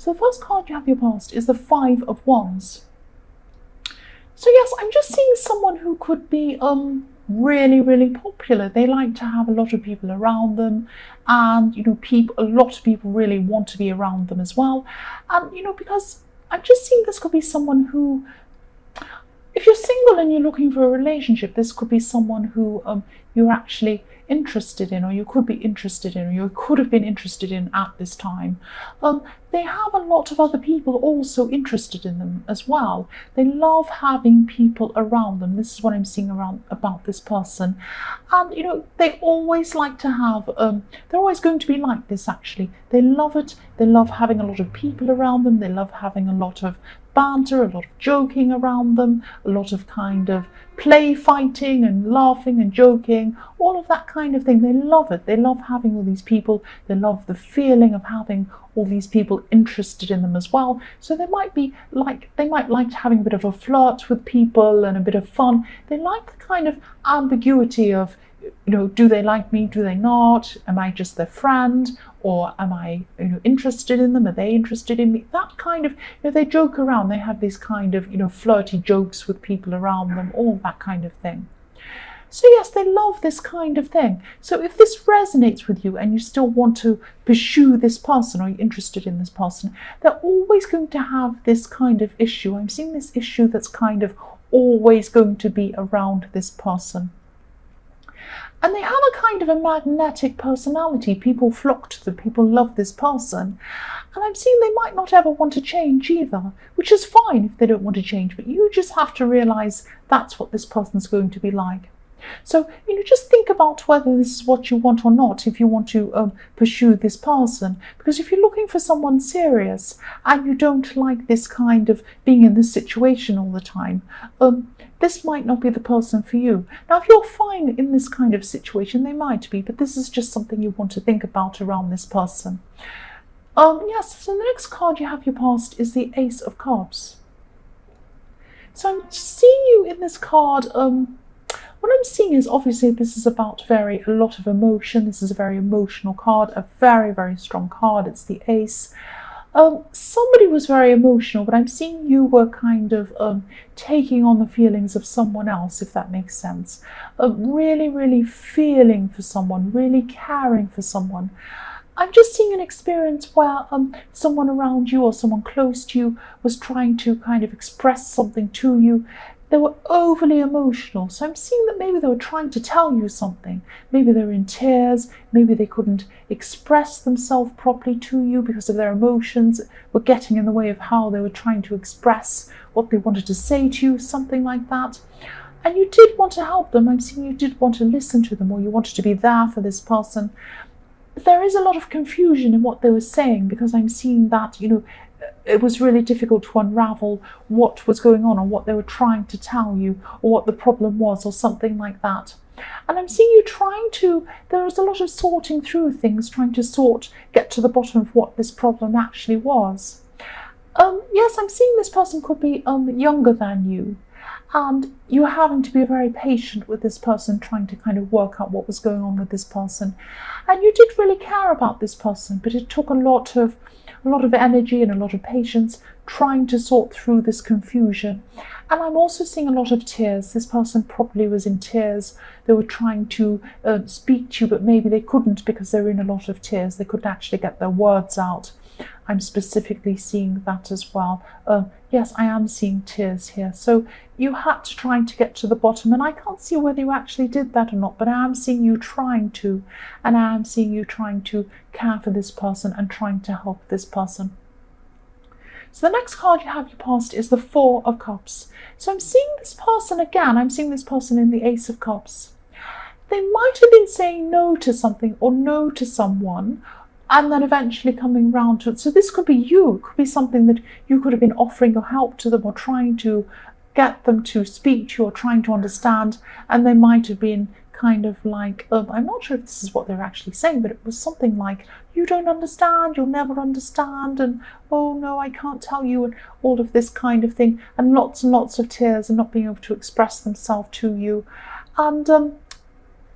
So the first card you have your past is the Five of Wands. So yes, I'm just seeing someone who could be really popular. They like to have a lot of people around them, and a lot of people really want to be around them as well. And because I'm just seeing this could be someone who, if you're single and you're looking for a relationship, this could be someone who you're actually interested in, or you could be interested in, or you could have been interested in at this time. They have a lot of other people also interested in them as well. They love having people around them. This is what I'm seeing about this person. And they always like to have, they're always going to be like this actually. They love it. They love having a lot of people around them. They love having a lot of banter, a lot of joking around them, a lot of kind of play fighting and laughing and joking, all of that kind of thing. They love it. They love having all these people. They love the feeling of having all these people interested in them as well. So they might like having a bit of a flirt with people and a bit of fun. They like the kind of ambiguity of, do they like me? Do they not? Am I just their friend? Or am I interested in them? Are they interested in me? That kind of, they joke around. They have these kind of, flirty jokes with people around them, all that kind of thing. So yes, they love this kind of thing. So if this resonates with you and you still want to pursue this person, or you're interested in this person, they're always going to have this kind of issue. I'm seeing this issue that's kind of always going to be around this person. And they have a kind of a magnetic personality. People flock to them. People love this person. And I'm seeing they might not ever want to change either, which is fine if they don't want to change. But you just have to realise that's what this person's going to be like. So, just think about whether this is what you want or not, if you want to pursue this person. Because if you're looking for someone serious and you don't like this kind of being in this situation all the time, this might not be the person for you. Now, if you're fine in this kind of situation, they might be, but this is just something you want to think about around this person. Yes, so the next card you have your past is the Ace of Cups. So I'm seeing you in this card. What I'm seeing is obviously this is about a lot of emotion. This is a very emotional card, a very strong card. It's the Ace. Somebody was very emotional, but I'm seeing you were kind of taking on the feelings of someone else, if that makes sense. Really feeling for someone, really caring for someone. I'm just seeing an experience where someone around you or someone close to you was trying to kind of express something to you. They were overly emotional. So I'm seeing that maybe they were trying to tell you something. Maybe they were in tears. Maybe they couldn't express themselves properly to you because of their emotions were getting in the way of how they were trying to express what they wanted to say to you, something like that. And you did want to help them. I'm seeing you did want to listen to them, or you wanted to be there for this person. But there is a lot of confusion in what they were saying, because I'm seeing that, it was really difficult to unravel what was going on, or what they were trying to tell you, or what the problem was, or something like that. And I'm seeing you there was a lot of sorting through things, trying to get to the bottom of what this problem actually was. Yes, I'm seeing this person could be younger than you, and you're having to be very patient with this person, trying to kind of work out what was going on with this person. And you did really care about this person, but it took a lot of energy and a lot of patience trying to sort through this confusion. And I'm also seeing a lot of tears. This person probably was in tears. They were trying to speak to you, but maybe they couldn't because they were in a lot of tears. They couldn't actually get their words out. I'm specifically seeing that as well. Yes, I am seeing tears here. So you had to try to get to the bottom, and I can't see whether you actually did that or not, but I am seeing you trying to, and I am seeing you trying to care for this person and trying to help this person. So the next card you have your past is the Four of Cups. So I'm seeing this person again. I'm seeing this person in the Ace of Cups. They might have been saying no to something or no to someone, and then eventually coming round to it. So this could be you. It could be something that you could have been offering your help to them, or trying to get them to speak to you, or trying to understand. And they might have been kind of like, I'm not sure if this is what they're actually saying, but it was something like, you don't understand, you'll never understand, and oh no, I can't tell you, and all of this kind of thing, and lots of tears, and not being able to express themselves to you. And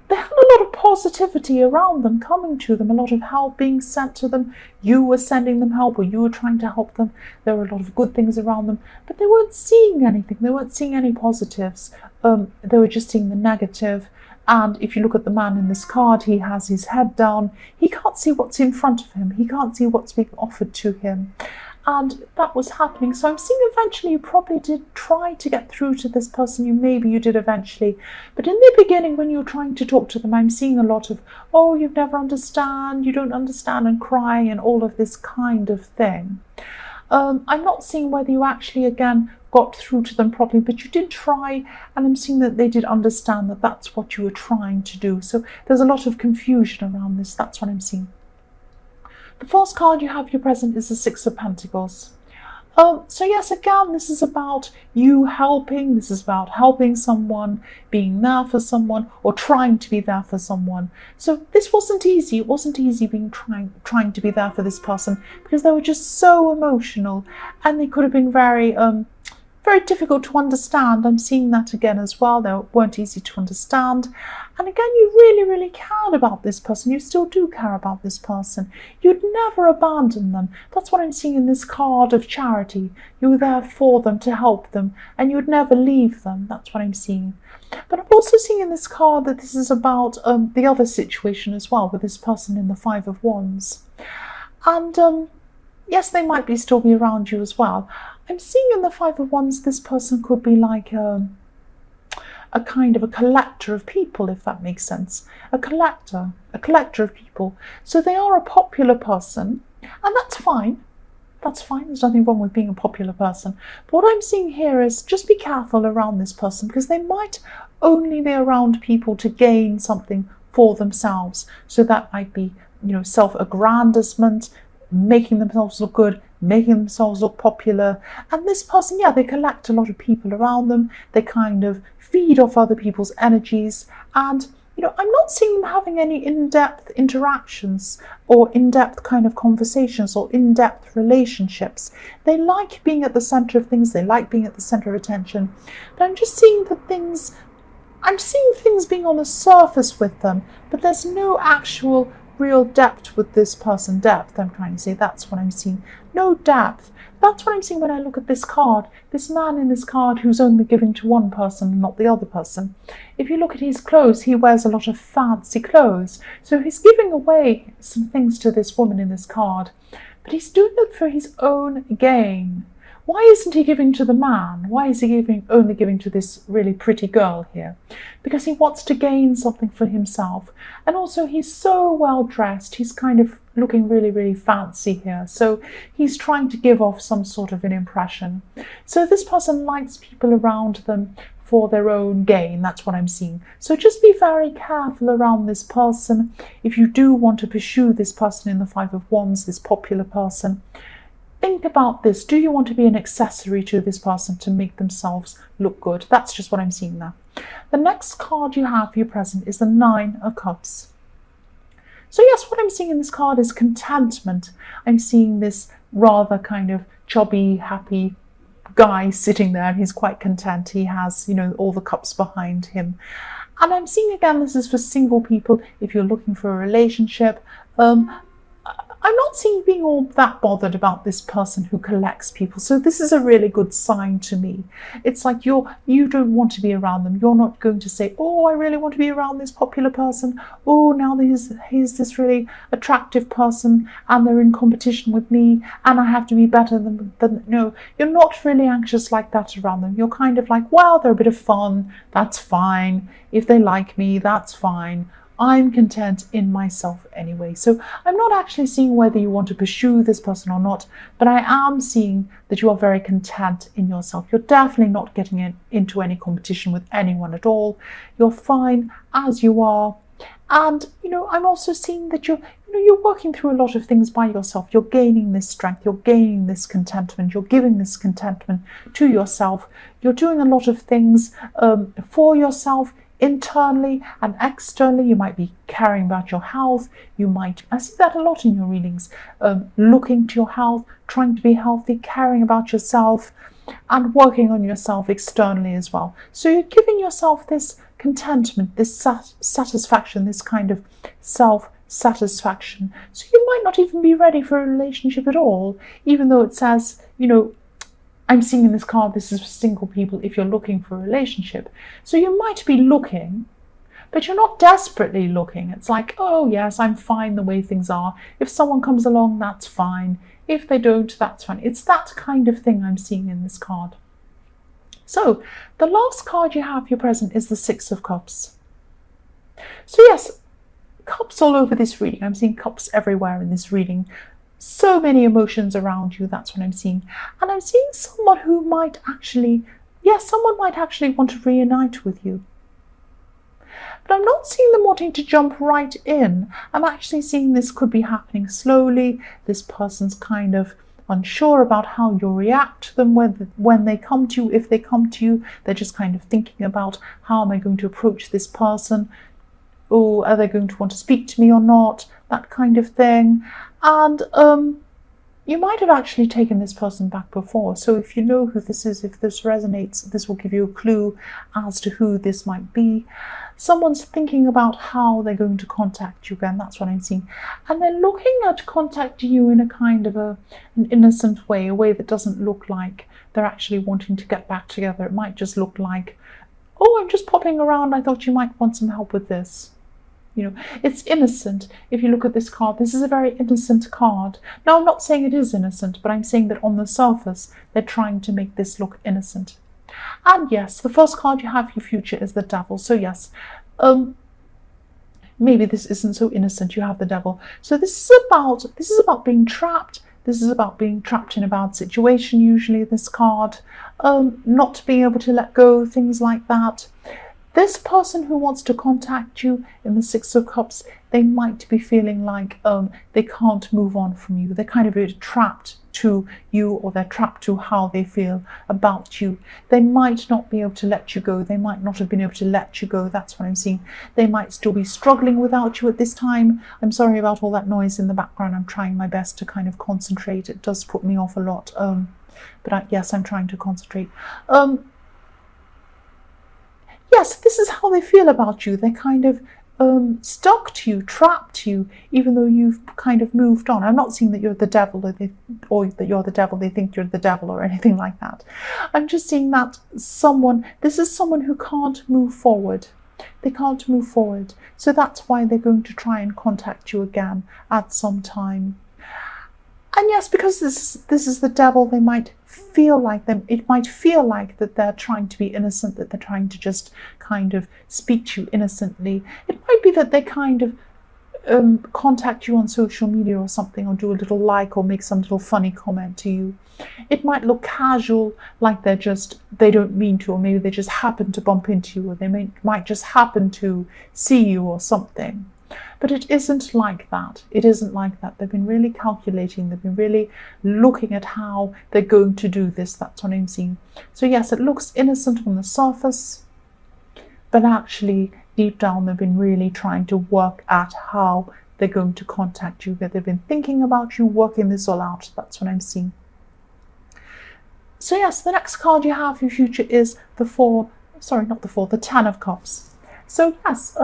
they had a lot of positivity around them coming to them, a lot of help being sent to them. You were sending them help, or you were trying to help them. There were a lot of good things around them, but they weren't seeing anything. They weren't seeing any positives. They were just seeing the negative. And if you look at the man in this card, he has his head down. He can't see what's in front of him. He can't see what's being offered to him. And that was happening. So I'm seeing eventually you probably did try to get through to this person. Maybe you did eventually. But in the beginning, when you're trying to talk to them, I'm seeing a lot of, oh, you never understand, you don't understand, and crying and all of this kind of thing. I'm not seeing whether you actually, again, got through to them properly, but you did try, and I'm seeing that they did understand that that's what you were trying to do. So there's a lot of confusion around this. That's what I'm seeing. The first card you have your present is the Six of Pentacles. So yes, again, this is about you helping. This is about helping someone, being there for someone, or trying to be there for someone. So this wasn't easy. It wasn't easy being trying to be there for this person, because they were just so emotional, and they could have been very difficult to understand. I'm seeing that again as well. They weren't easy to understand. And again, you really, really cared about this person. You still do care about this person. You'd never abandon them. That's what I'm seeing in this card of charity. You were there for them, to help them, and you would never leave them. That's what I'm seeing. But I'm also seeing in this card that this is about the other situation as well, with this person in the Five of Wands. And yes, they might still be around you as well. I'm seeing in the Five of Wands, this person could be like a kind of a collector of people, if that makes sense. A collector of people. So they are a popular person, and that's fine. That's fine. There's nothing wrong with being a popular person. But what I'm seeing here is just be careful around this person, because they might only be around people to gain something for themselves. So that might be, self-aggrandizement, making themselves look good, making themselves look popular. And this person, yeah, they collect a lot of people around them. They kind of feed off other people's energies. And, I'm not seeing them having any in-depth interactions or in-depth kind of conversations or in-depth relationships. They like being at the center of things. They like being at the center of attention. But I'm just seeing I'm seeing things being on the surface with them, but there's no actual real depth with this person. Depth, I'm trying to say. That's what I'm seeing. No depth. That's what I'm seeing when I look at this card. This man in this card who's only giving to one person, not the other person. If you look at his clothes, he wears a lot of fancy clothes. So he's giving away some things to this woman in this card. But he's doing it for his own gain. Why isn't he giving to the man? Why is he only giving to this really pretty girl here? Because he wants to gain something for himself. And also he's so well dressed. He's kind of looking really, really fancy here. So he's trying to give off some sort of an impression. So this person likes people around them for their own gain. That's what I'm seeing. So just be very careful around this person. If you do want to pursue this person in the Five of Wands, this popular person, think about this. Do you want to be an accessory to this person to make themselves look good? That's just what I'm seeing there. The next card you have for your present is the Nine of Cups. So yes, what I'm seeing in this card is contentment. I'm seeing this rather kind of chubby, happy guy sitting there, and he's quite content. He has, all the cups behind him. And I'm seeing again, this is for single people. If you're looking for a relationship, I'm not seeing being all that bothered about this person who collects people. So this is a really good sign to me. It's like you don't want to be around them. You're not going to say, oh, I really want to be around this popular person. Oh, now here's this really attractive person and they're in competition with me and I have to be better than. No, you're not really anxious like that around them. You're kind of like, well, they're a bit of fun. That's fine. If they like me, that's fine. I'm content in myself anyway. So I'm not actually seeing whether you want to pursue this person or not, but I am seeing that you are very content in yourself. You're definitely not getting into any competition with anyone at all. You're fine as you are. And, I'm also seeing that you're working through a lot of things by yourself. You're gaining this strength. You're gaining this contentment. You're giving this contentment to yourself. You're doing a lot of things for yourself, internally and externally. You might be caring about your health. I see that a lot in your readings, looking to your health, trying to be healthy, caring about yourself and working on yourself externally as well. So you're giving yourself this contentment, this satisfaction, this kind of self-satisfaction. So you might not even be ready for a relationship at all, even though it says, you know, I'm seeing in this card, this is for single people if you're looking for a relationship. So you might be looking, but you're not desperately looking. It's like, oh yes, I'm fine the way things are. If someone comes along, that's fine. If they don't, that's fine. It's that kind of thing I'm seeing in this card. So the last card you have here present is the Six of Cups. So yes, cups all over this reading. I'm seeing cups everywhere in this reading. So many emotions around you, that's what I'm seeing. And I'm seeing someone who might actually, yes, someone might actually want to reunite with you. But I'm not seeing them wanting to jump right in. I'm actually seeing this could be happening slowly. This person's kind of unsure about how you'll react to them when they come to you. If they come to you, they're just kind of thinking about, how am I going to approach this person? Oh, are they going to want to speak to me or not? That kind of thing. And you might have actually taken this person back before. So if you know who this is, if this resonates, this will give you a clue as to who this might be. Someone's thinking about how they're going to contact you again. That's what I'm seeing. And they're looking at contacting you in a kind of an innocent way, a way that doesn't look like they're actually wanting to get back together. It might just look like, oh, I'm just popping around. I thought you might want some help with this. You know, it's innocent. If you look at this card, this is a very innocent card. Now, I'm not saying it is innocent, but I'm saying that on the surface, they're trying to make this look innocent. And yes, the first card you have for your future is the Devil. So yes, maybe this isn't so innocent. You have the Devil. So this is about being trapped. This is about being trapped in a bad situation, usually, this card. Not being able to let go, things like that. This person who wants to contact you in the Six of Cups, they might be feeling like they can't move on from you. They're kind of trapped to you, or they're trapped to how they feel about you. They might not be able to let you go. They might not have been able to let you go. That's what I'm seeing. They might still be struggling without you at this time. I'm sorry about all that noise in the background. I'm trying my best to kind of concentrate. It does put me off a lot. But yes, I'm trying to concentrate. Yes, this is how they feel about you. They're kind of stuck to you, trapped to you, even though you've kind of moved on. I'm not saying that you're the devil, or that you're the devil, they think you're the devil, or anything like that. I'm just seeing that this is someone who can't move forward. They can't move forward. So that's why they're going to try and contact you again at some time. And yes, because this is the Devil, they might feel like it might feel like that they're trying to be innocent, that they're trying to just kind of speak to you innocently. It might be that they kind of contact you on social media or something, or do a little like, or make some little funny comment to you. It might look casual, like they don't mean to, or maybe they just happen to bump into you, or they might just happen to see you or something. But it isn't like that. It isn't like that. They've been really calculating. They've been really looking at how they're going to do this. That's what I'm seeing. So yes, it looks innocent on the surface, but actually deep down they've been really trying to work at how they're going to contact you. That they've been thinking about you, working this all out. That's what I'm seeing. So yes, the next card you have for your future is the Ten of Cups. So yes,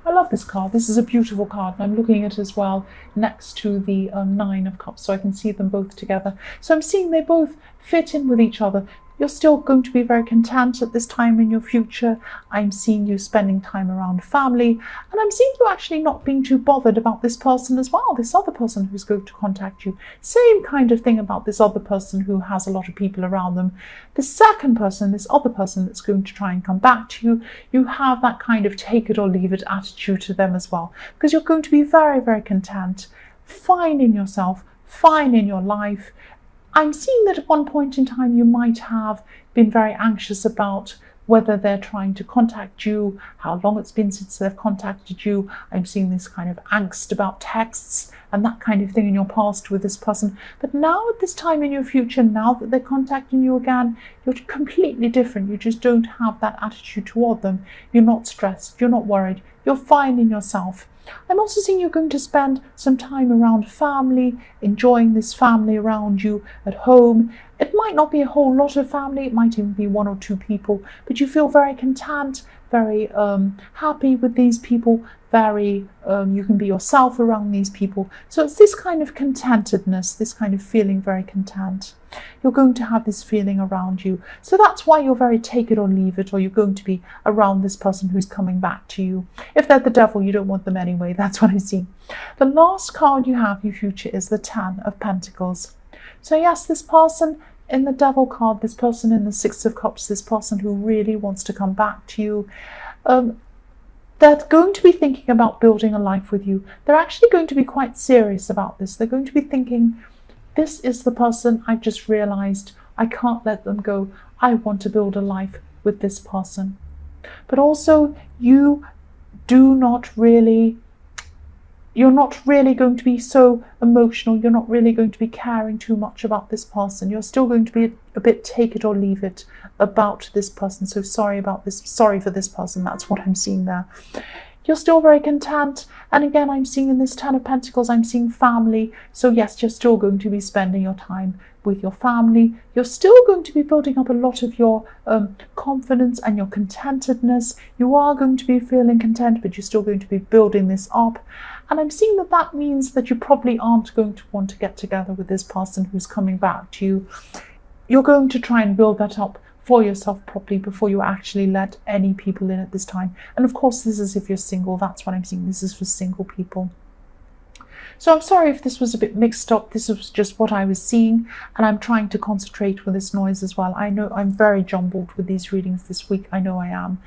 I love this card. This is a beautiful card. I'm looking at it as well next to the Nine of Cups, so I can see them both together. So I'm seeing they both fit in with each other. You're still going to be very content at this time in your future. I'm seeing you spending time around family, and I'm seeing you actually not being too bothered about this person as well, this other person who's going to contact you. Same kind of thing about this other person who has a lot of people around them. The second person, this other person that's going to try and come back to you, you have that kind of take it or leave it attitude to them as well, because you're going to be very, very content, fine in yourself, fine in your life. I'm seeing that at one point in time you might have been very anxious about whether they're trying to contact you, how long it's been since they've contacted you. I'm seeing this kind of angst about texts and that kind of thing in your past with this person. But now at this time in your future, now that they're contacting you again, you're completely different. You just don't have that attitude toward them. You're not stressed. You're not worried. You're finding yourself. I'm also seeing you're going to spend some time around family, enjoying this family around you at home. It might not be a whole lot of family, it might even be 1 or 2 people, but you feel very content, very happy with these people, very you can be yourself around these people. So it's this kind of contentedness, this kind of feeling very content. You're going to have this feeling around you. So that's why you're very take it or leave it, or you're going to be around this person who's coming back to you. If they're the devil, you don't want them anyway. That's what I see. The last card you have, your future, is the 10 of Pentacles. So yes, this person in the Devil card, this person in the 6 of Cups, this person who really wants to come back to you, they're going to be thinking about building a life with you. They're actually going to be quite serious about this. They're going to be thinking, this is the person I've just realized. I can't let them go. I want to build a life with this person. But also, you're not really going to be so emotional. You're not really going to be caring too much about this person. You're still going to be a bit take it or leave it about this person. So sorry for this person. That's what I'm seeing there. You're still very content. And again, I'm seeing in this 10 of Pentacles, I'm seeing family. So yes, you're still going to be spending your time with your family. You're still going to be building up a lot of your confidence and your contentedness. You are going to be feeling content, but you're still going to be building this up. And I'm seeing that means that you probably aren't going to want to get together with this person who's coming back to you. You're going to try and build that up for yourself properly before you actually let any people in at this time. And of course, this is if you're single. That's what I'm seeing. This is for single people. So I'm sorry if this was a bit mixed up. This was just what I was seeing, and I'm trying to concentrate with this noise as well. I know I'm very jumbled with these readings this week. I know I am.